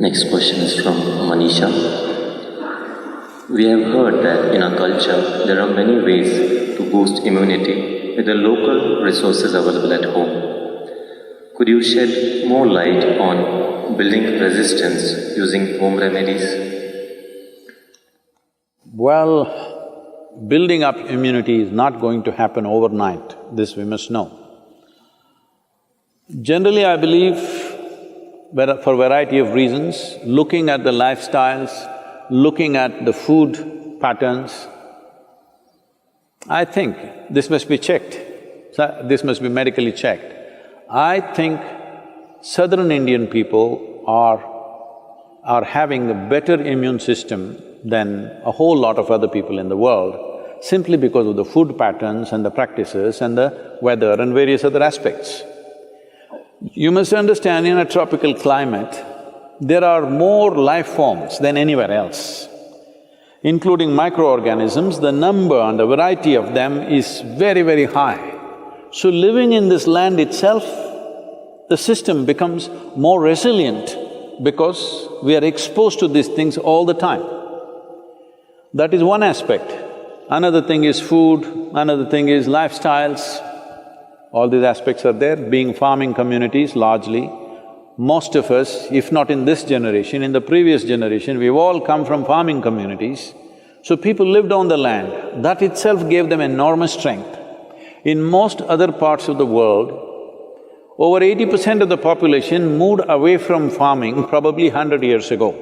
Next question is from Manisha. We have heard that in our culture there are many ways to boost immunity with the local resources available at home. Could you shed more light on building resistance using home remedies? Well, building up immunity is not going to happen overnight, this we must know. Generally, I believe for a variety of reasons, looking at the lifestyles, looking at the food patterns, I think this must be checked, this must be medically checked. I think southern Indian people are having a better immune system than a whole lot of other people in the world, simply because of the food patterns and the practices and the weather and various other aspects. You must understand, in a tropical climate, there are more life forms than anywhere else. Including microorganisms, the number and the variety of them is very, very high. So living in this land itself, the system becomes more resilient because we are exposed to these things all the time. That is one aspect. Another thing is food, another thing is lifestyles. All these aspects are there. Being farming communities largely, most of us, if not in this generation, in the previous generation, we've all come from farming communities. So people lived on the land, that itself gave them enormous strength. In most other parts of the world, over 80% of the population moved away from farming probably 100 years ago.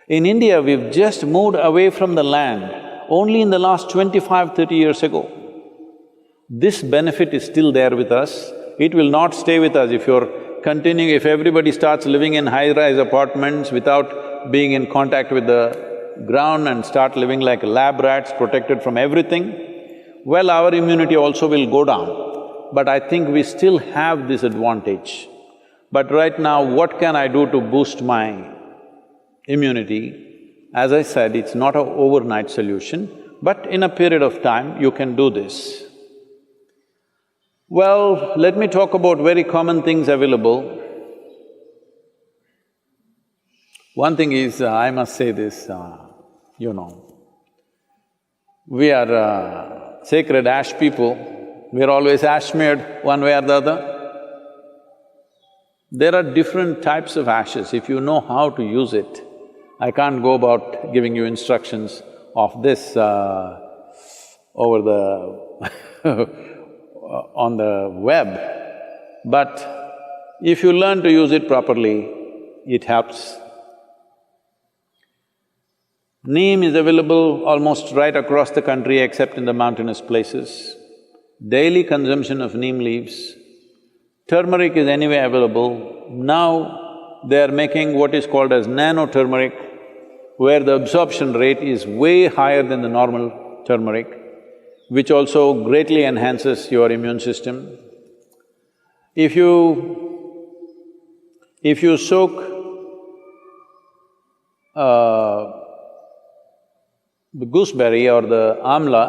In India, we've just moved away from the land only in the last 25–30 years ago. This benefit is still there with us. It will not stay with us if if everybody starts living in high-rise apartments without being in contact with the ground and start living like lab rats, protected from everything, well, our immunity also will go down. But I think we still have this advantage. But right now, what can I do to boost my immunity? As I said, it's not an overnight solution, but in a period of time, you can do this. Well, let me talk about very common things available. One thing is, I must say this, we are sacred ash people, we are always ash-smeared one way or the other. There are different types of ashes, if you know how to use it. I can't go about giving you instructions of this over the on the web, but if you learn to use it properly, it helps. Neem is available almost right across the country except in the mountainous places. Daily consumption of neem leaves. Turmeric is anyway available. Now they are making what is called as nano-turmeric, where the absorption rate is way higher than the normal turmeric, which also greatly enhances your immune system. If you soak the gooseberry or the amla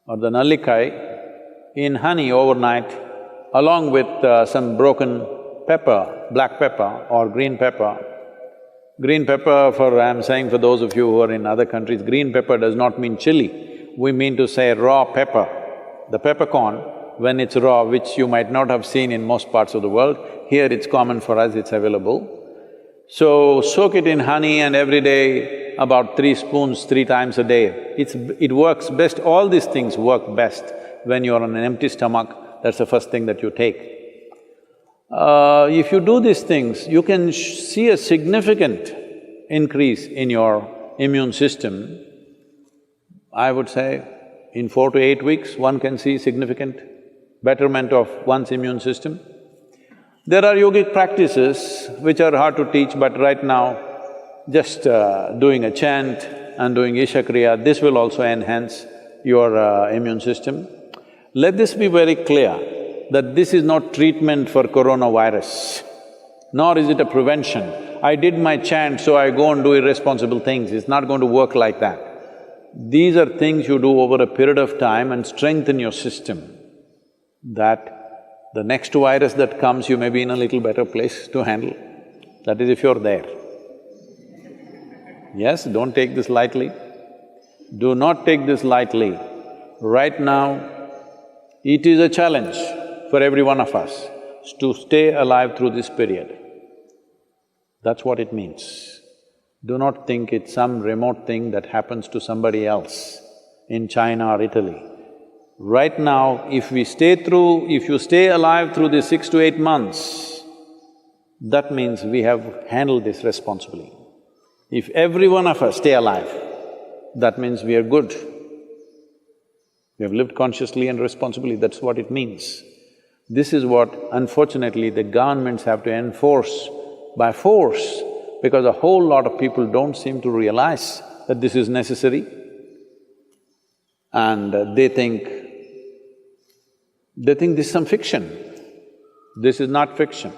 or the nallikai in honey overnight, along with some broken pepper, black pepper or green pepper. Green pepper I'm saying for those of you who are in other countries, green pepper does not mean chili. We mean to say raw pepper. The peppercorn, when it's raw, which you might not have seen in most parts of the world, here it's common for us, it's available. So, soak it in honey and every day about 3 spoons, 3 times a day. It works best, all these things work best when you're on an empty stomach, that's the first thing that you take. If you do these things, you can see a significant increase in your immune system. I would say in 4 to 8 weeks, one can see significant betterment of one's immune system. There are yogic practices which are hard to teach, but right now, just doing a chant and doing Isha Kriya, this will also enhance your immune system. Let this be very clear that this is not treatment for coronavirus, nor is it a prevention. I did my chant, so I go and do irresponsible things, it's not going to work like that. These are things you do over a period of time and strengthen your system, that the next virus that comes, you may be in a little better place to handle. That is if you're there. Yes, don't take this lightly. Do not take this lightly. Right now, it is a challenge for every one of us to stay alive through this period. That's what it means. Do not think it's some remote thing that happens to somebody else in China or Italy. Right now, if you stay alive through these 6 to 8 months, that means we have handled this responsibly. If every one of us stay alive, that means we are good. We have lived consciously and responsibly, that's what it means. This is what, unfortunately, the governments have to enforce by force, because a whole lot of people don't seem to realize that this is necessary. And they think this is some fiction. This is not fiction.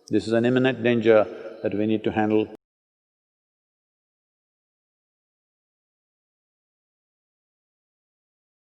This is an imminent danger that we need to handle.